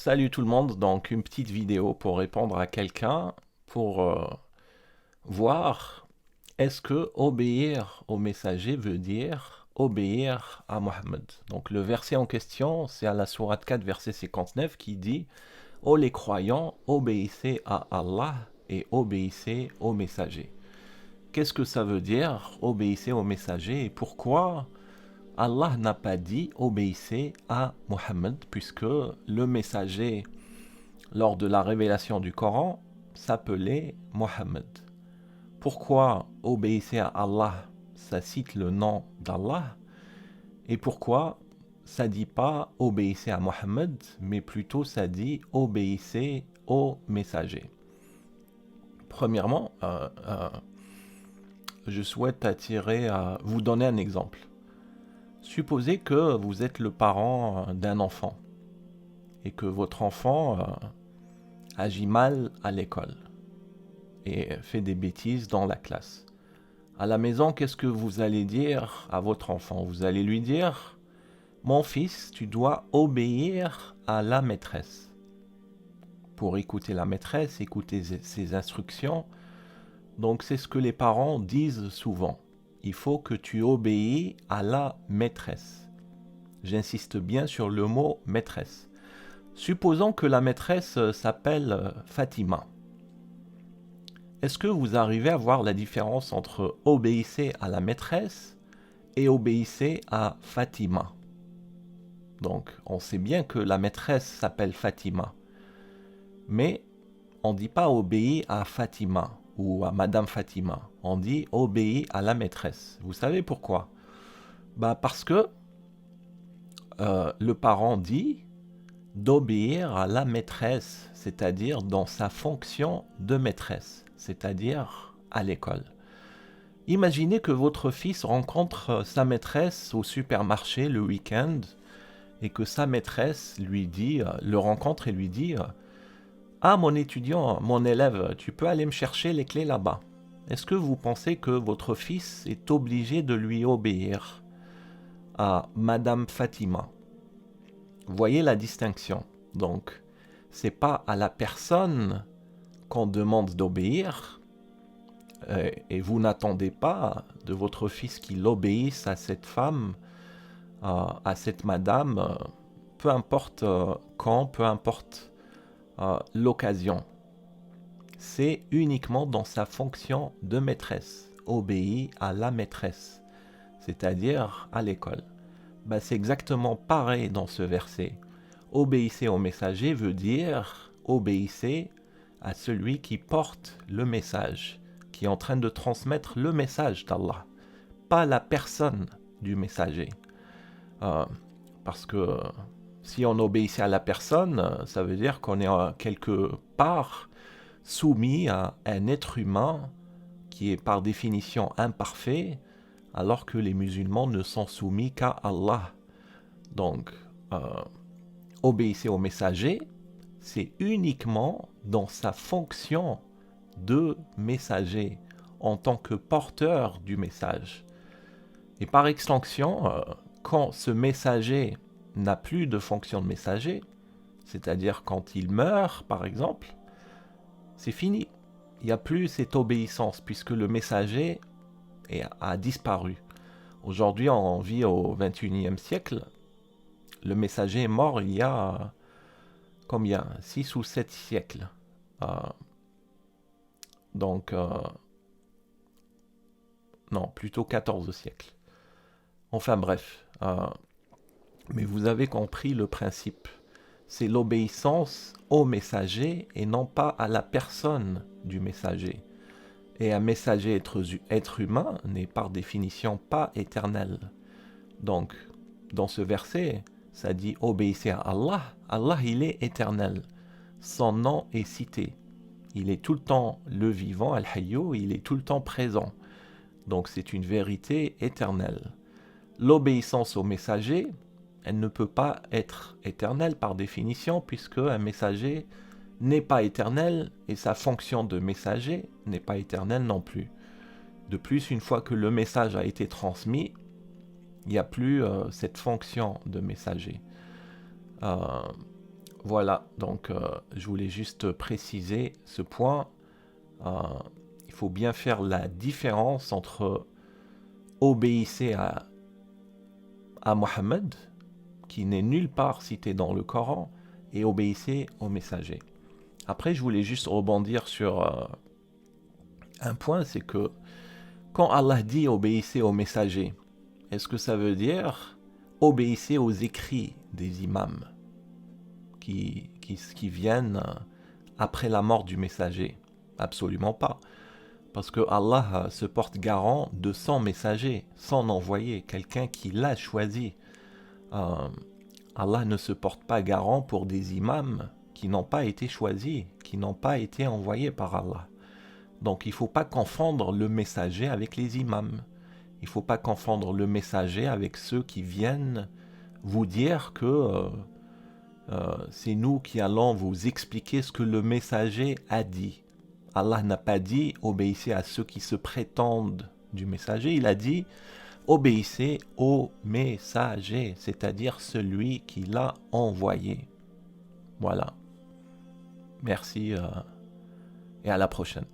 Salut tout le monde, donc une petite vidéo pour répondre à quelqu'un pour voir est-ce que obéir au messager veut dire obéir à Mohammed. Donc le verset en question, c'est à la sourate 4, verset 59 qui dit: ô les croyants, obéissez à Allah et obéissez au messager. Qu'est-ce que ça veut dire obéissez au messager et pourquoi Allah n'a pas dit obéissez à Mohammed, puisque le messager lors de la révélation du Coran s'appelait Mohammed. Pourquoi obéissez à Allah, ça cite le nom d'Allah, et pourquoi ça dit pas obéissez à Mohammed, mais plutôt ça dit obéissez au messager. Premièrement, je souhaite vous donner un exemple. Supposez que vous êtes le parent d'un enfant et que votre enfant agit mal à l'école et fait des bêtises dans la classe. À la maison, qu'est-ce que vous allez dire à votre enfant? Vous allez lui dire: mon fils, tu dois obéir à la maîtresse. Pour écouter la maîtresse, écouter ses instructions. Donc c'est ce que les parents disent souvent. Il faut que tu obéis à la maîtresse. J'insiste bien sur le mot maîtresse. Supposons que la maîtresse s'appelle Fatima. Est-ce que vous arrivez à voir la différence entre obéissez à la maîtresse et obéissez à Fatima? Donc, on sait bien que la maîtresse s'appelle Fatima. Mais on ne dit pas obéis à Fatima ou à Madame Fatima. On dit obéis à la maîtresse. Vous savez pourquoi? Parce que le parent dit d'obéir à la maîtresse, c'est-à-dire dans sa fonction de maîtresse, c'est-à-dire à l'école. Imaginez que votre fils rencontre sa maîtresse au supermarché le week-end et que sa maîtresse le rencontre et lui dit: ah, mon étudiant, mon élève, tu peux aller me chercher les clés là-bas. Est-ce que vous pensez que votre fils est obligé de lui obéir à Madame Fatima? Voyez la distinction. Donc, c'est pas à la personne qu'on demande d'obéir, et vous n'attendez pas de votre fils qu'il obéisse à cette femme, à cette madame, peu importe quand, peu importe l'occasion. C'est uniquement dans sa fonction de maîtresse, obéit à la maîtresse, c'est-à-dire à l'école. C'est exactement pareil dans ce verset. Obéissez au messager veut dire obéissez à celui qui porte le message, qui est en train de transmettre le message d'Allah, pas la personne du messager. Parce que si on obéissait à la personne, ça veut dire qu'on est quelque part soumis à un être humain qui est par définition imparfait, alors que les musulmans ne sont soumis qu'à Allah. Donc, obéissez au messager, c'est uniquement dans sa fonction de messager, en tant que porteur du message. Et par extension, quand ce messager n'a plus de fonction de messager, c'est-à-dire quand il meurt, par exemple, c'est fini. Il n'y a plus cette obéissance, puisque le messager a disparu. Aujourd'hui, on vit au XXIe siècle. Le messager est mort il y a combien? 6 ou 7 siècles. Donc, non, plutôt 14 siècles. Enfin bref, mais vous avez compris le principe. C'est l'obéissance au messager et non pas à la personne du messager. Et un messager être humain n'est par définition pas éternel. Donc, dans ce verset, ça dit obéissez à Allah. Allah, il est éternel. Son nom est cité. Il est tout le temps le vivant, Al-Hayyu, il est tout le temps présent. Donc c'est une vérité éternelle. L'obéissance au messager, elle ne peut pas être éternelle par définition, puisque un messager n'est pas éternel et sa fonction de messager n'est pas éternelle non plus. De plus, une fois que le message a été transmis, il n'y a plus cette fonction de messager. Voilà, donc je voulais juste préciser ce point. Euh, il faut bien faire la différence entre obéissez à Mohammed, qui n'est nulle part cité dans le Coran, et obéissez au messager. Après, je voulais juste rebondir sur un point, c'est que quand Allah dit obéissez au messager, est-ce que ça veut dire obéissez aux écrits des imams qui viennent après la mort du messager? Absolument pas. Parce que Allah se porte garant de son messager, son envoyé, quelqu'un qui l'a choisi. Allah ne se porte pas garant pour des imams qui n'ont pas été choisis, qui n'ont pas été envoyés par Allah. Donc il ne faut pas confondre le messager avec les imams. Il ne faut pas confondre le messager avec ceux qui viennent vous dire que c'est nous qui allons vous expliquer ce que le messager a dit. Allah n'a pas dit obéissez à ceux qui se prétendent du messager, il a dit obéissez au messager, c'est-à-dire celui qui l'a envoyé. Voilà. Merci et à la prochaine.